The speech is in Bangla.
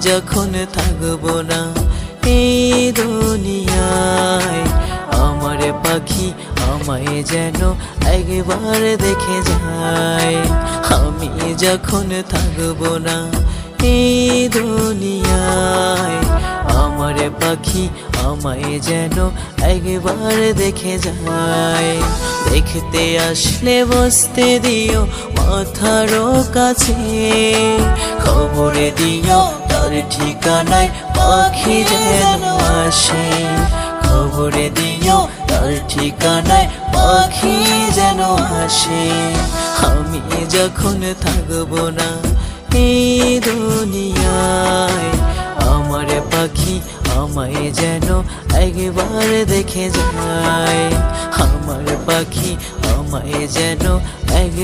যখন থাকবো না এই দুনিয়ায়, আমার পাখি আমায় যেন একবার দেখে যায়। আমি যখন থাকবো না এই দুনিয়ায়, আমার পাখি আমায় যেন একবার দেখে যায়। দেখতে আসলে বসতে দিও মাথার কাছে, খবর দিও তার ঠিকানায় পাখি যেন আসে। খবর দিও তার ঠিকানায় পাখি যেন আসে। আমি যখন থাকবো না এই দুনিয়ায়, আমার পাখি আমায় যেন একবার দেখে যায়। আমার পাখি আমায় যেন একবার